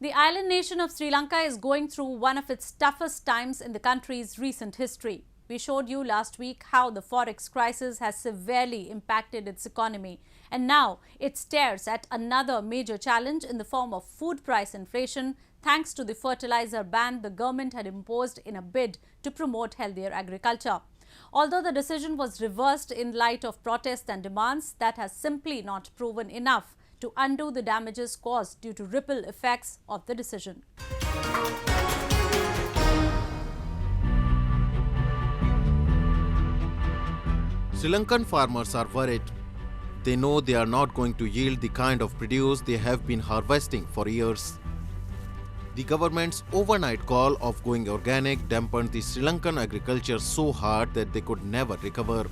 The island nation of Sri Lanka is going through one of its toughest times in the country's recent history. We showed you last week how the Forex crisis has severely impacted its economy, and now it stares at another major challenge in the form of food price inflation thanks to the fertilizer ban the government had imposed in a bid to promote healthier agriculture. Although the decision was reversed in light of protests and demands, that has simply not proven enough to undo the damages caused due to ripple effects of the decision. Sri Lankan farmers are worried. They know they are not going to yield the kind of produce they have been harvesting for years. The government's overnight call of going organic dampened the Sri Lankan agriculture so hard that they could never recover.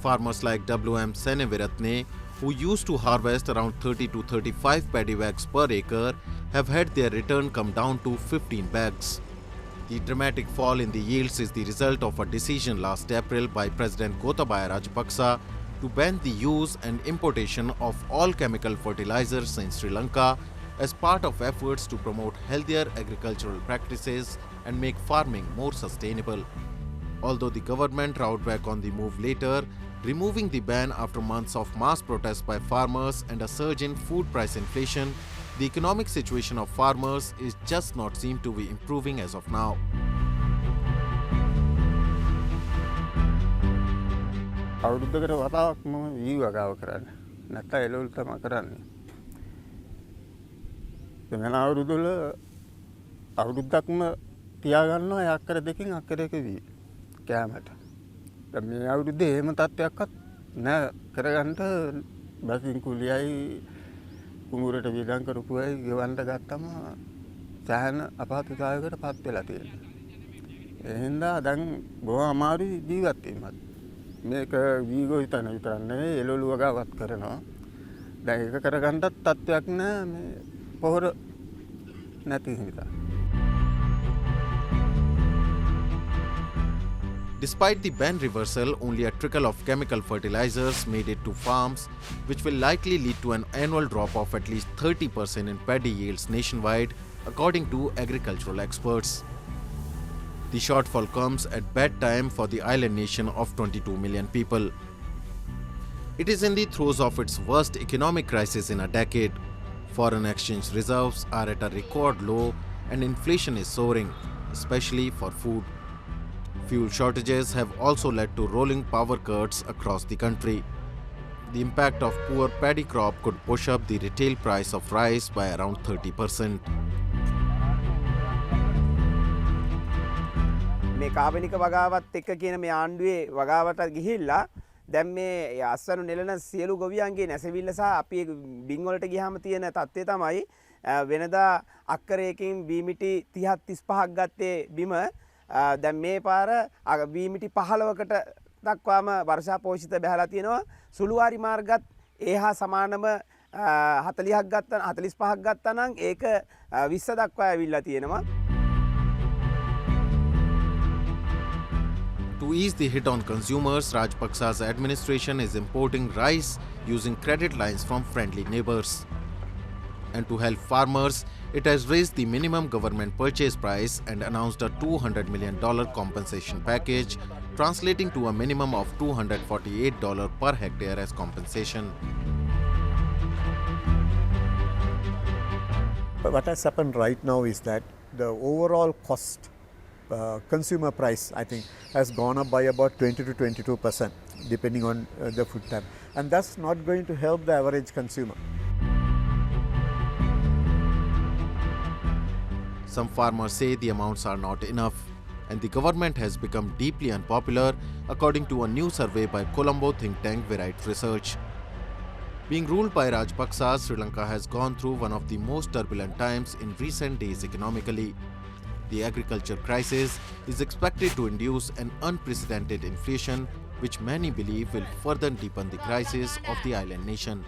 Farmers like W.M. Seneviratne, who used to harvest around 30 to 35 paddy bags per acre, have had their return come down to 15 bags. The dramatic fall in the yields is the result of a decision last April by President Gotabaya Rajapaksa to ban the use and importation of all chemical fertilizers in Sri Lanka as part of efforts to promote healthier agricultural practices and make farming more sustainable. Although the government rowed back on the move later, removing the ban after months of mass protests by farmers and a surge in food price inflation, the economic situation of farmers is just not seem to be improving as of now. අවුරුද්දකට වතාවක් මම වී වගාව කරන්නේ. නැත්නම් එළවලු තමයි කරන්නේ. වෙන අවුරුද්දවල අවුරුද්දක්ම තියාගන්නවා අක්කර දෙකකින් අක්කරයක වී කෑමට. දැන් මේ අවුරුද්දේ එහෙම තත්ත්වයක්වත් නෑ කරගන්න බසින් කුලියයි කුඹුරට වියදම් කරපුවයි ගෙවන්න ගත්තම සෑහෙන අපහසුතාවයකට පත් වෙලා තියෙනවා. ඒ හින්දා දැන් බොහොම අමාරුයි ජීවත් වීමත්. මේක වීගෝ හිතන විතරක් නෙවෙයි එළවලු වගාවත් කරනවා. දැන් ඒක කරගන්නත් තත්ත්වයක් නෑ මේ පොහොර නැති හින්දා. Despite the ban reversal, only a trickle of chemical fertilizers made it to farms, which will likely lead to an annual drop of at least 30% in paddy yields nationwide, according to agricultural experts. The shortfall comes at bad time for the island nation of 22 million people. It is in the throes of its worst economic crisis in a decade. Foreign exchange reserves are at a record low and inflation is soaring, especially for food. Fuel shortages have also led to rolling power cuts across the country. The impact of poor paddy crop could push up the retail price of rice by around 30%. මේ කාබනික වගාවත් එක්ක කියන මේ ආණ්ඩුවේ වගාවට ගිහිල්ලා දැන් මේ අස්වැනු නෙලන සියලු ගොවියන්ගේ නැසවිල්ල සහ අපි බින් වලට ගියාම තියෙන තත්ත්වය තමයි වෙනදා අක්කරයකින් බීමිටි 30 35ක් ගත්තේ බිම දැන් මේ පාර බීමිටි 15කට දක්වාම වර්ෂා පෝෂිත බැහැලා තියෙනවා සුළුවාරි මාර්ගත් ඒහා සමානම 40ක් ගත්තා 45ක් ගත්තා නම් ඒක 20 දක්වා ඇවිල්ලා තියෙනවා. To ease the hit on consumers, Rajapaksa's administration is importing rice using credit lines from friendly neighbors. And to help farmers, it has raised the minimum government purchase price and announced a $200 million compensation package, translating to a minimum of $248 per hectare as compensation. What has happened right now is that the overall cost consumer price, I think, has gone up by about 20 to 22%, depending on the food type. And that's not going to help the average consumer. Some farmers say the amounts are not enough, and the government has become deeply unpopular, according to a new survey by Colombo think tank Variety Research. Being ruled by Rajapaksa, Sri Lanka has gone through one of the most turbulent times in recent days economically. The agriculture crisis is expected to induce an unprecedented inflation, which many believe will further deepen the crisis of the island nation.